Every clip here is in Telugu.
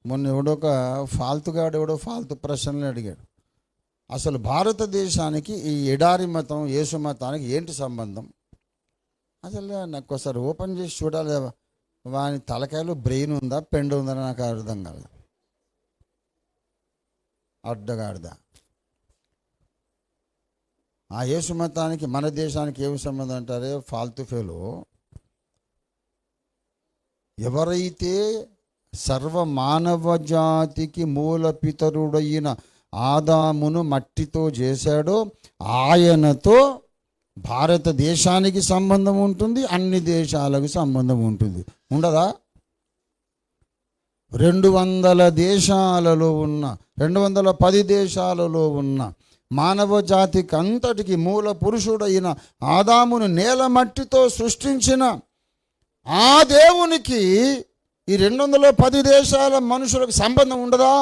మొన్న ఎవడో ఫాల్తు ప్రశ్నలు అడిగాడు. అసలు భారతదేశానికి ఈ ఎడారి మతం యేసు మతానికి ఏంటి సంబంధం? అసలు నాకు ఒకసారి ఓపెన్ చేసి చూడాలి. వాని తలకాయలో బ్రెయిన్ ఉందా పెండు ఉందా నాకు అర్థం కాదు. అడ్డగాడిదా. ఆ యేసు మతానికి మన దేశానికి ఏమి సంబంధం అంటారే ఫాల్తు ఫేలో. ఎవరైతే సర్వ మానవ జాతికి మూల పితరుడైన ఆదామును మట్టితో చేశాడో ఆయనతో భారతదేశానికి సంబంధం ఉంటుంది, అన్ని దేశాలకు సంబంధం ఉంటుంది. ఉండదా? 210 దేశాలలో ఉన్న మానవ జాతికి అంతటికి మూల పురుషుడైన ఆదామును నేల మట్టితో సృష్టించిన ఆ దేవునికి ఈ 210 దేశాల మనుషులకు సంబంధం ఉండదా?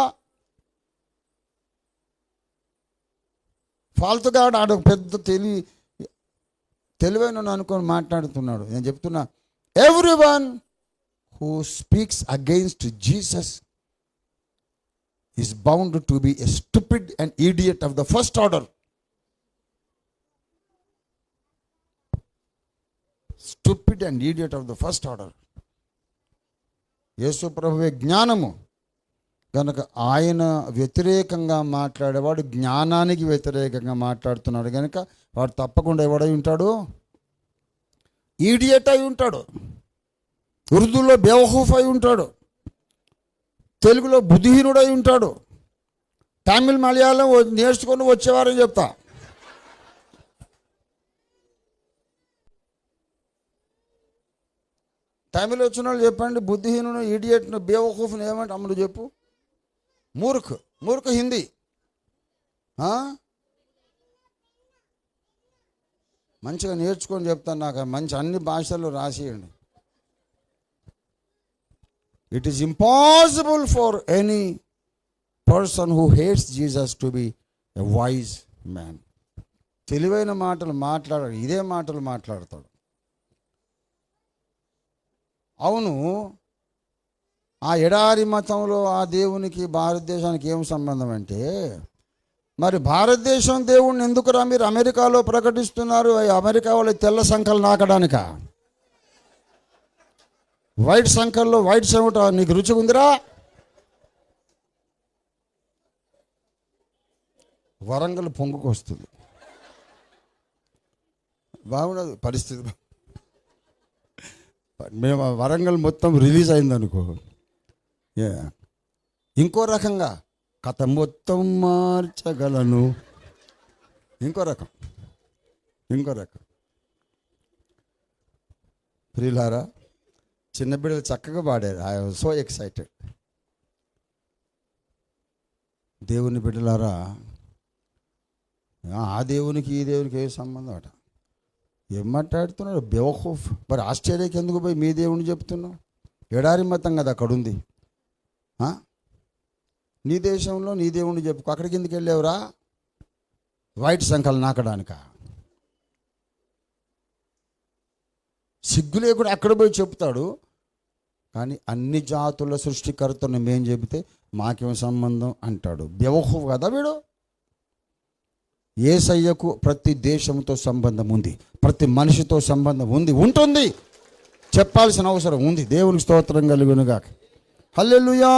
ఫాల్తుగా ఆడ పెద్ద తెలివైన అనుకొని మాట్లాడుతున్నాడు. నేను చెప్తున్నా, everyone who speaks against Jesus is bound to be a stupid and idiot of the first order. Stupid and idiot of the first order. యేసు ప్రభువే జ్ఞానము కనుక ఆయన వ్యతిరేకంగా మాట్లాడేవాడు జ్ఞానానికి వ్యతిరేకంగా మాట్లాడుతున్నాడు కనుక వాడు తప్పకుండా ఎవడై ఉంటాడు? ఈడియట్ అయి ఉంటాడు. ఉర్దూలో బేవహూఫ్ అయి ఉంటాడు, తెలుగులో బుద్ధిహీనుడై ఉంటాడు. తమిళ్ మలయాళం నేర్చుకొని వచ్చేవారని చెప్తా. తమిళ్ వచ్చిన వాళ్ళు చెప్పండి, బుద్ధిహీనుడు ఈడియట్ను బేవహూఫ్ను ఏమంటే అమ్ముడు చెప్పు. మూర్ఖ హిందీ. మంచిగా నేర్చుకొని చెప్తాను. నాకు మంచి అన్ని భాషల్లో రాసియండి. It is impossible for any person who hates Jesus to be a wise man. తెలివైన మాటలు మాట్లాడాడు, ఇదే మాటలు మాట్లాడతాడు. అవును, ఆ ఎడారి మతంలో ఆ దేవునికి భారతదేశానికి ఏం సంబంధం అంటే, మరి భారతదేశం దేవుణ్ణి ఎందుకురా మీరు అమెరికాలో ప్రకటిస్తున్నారు? అమెరికా వాళ్ళు తెల్ల సంఖ్యలు నాకడానిక? వైట్ సంఖ్యల్లో వైట్ చెమట నీకు రుచి ఉందిరా? వరంగల్ పొంగుకు వస్తుంది. బాగుండదు పరిస్థితి. మేము వరంగల్ మొత్తం రిలీజ్ అయిందనుకో, ఇంకో రకంగా కథ మొత్తం మార్చగలను. ఇంకో రకం. ప్రియులారా, చిన్న బిడ్డలు చక్కగా పాడారు. I was so excited. దేవుని బిడ్డలారా, ఆ దేవునికి ఈ దేవునికి ఏ సంబంధం అట? ఏం మాట్లాడుతున్నాడు బేవఖూఫ్. మరి ఆస్ట్రేలియాకి ఎందుకు పోయి మీ దేవుని చెప్తున్నావు? ఎడారి మతం కదా అక్కడ ఉంది. నీ దేశంలో నీ దేవుణ్ణి చెప్పుకో. అక్కడికి ఎందుకు వెళ్ళావురా? వైట్ సంఖ్యలు నాకడానిక? సిగ్గు లేకుండా అక్కడ పోయి చెప్తాడు. కానీ అన్ని జాతుల సృష్టికర్తను మేం చెబితే మాకేం సంబంధం అంటాడు. బేవఖూఫ్ కదా వీడు. యేసయ్యకు ప్రతి దేశంతో సంబంధం ఉంది, ప్రతి మనిషితో సంబంధం ఉంది, ఉంటుంది, చెప్పాల్సిన అవసరం ఉంది. దేవునికి స్తోత్రం కలుగునుగాక. హల్లెలూయా.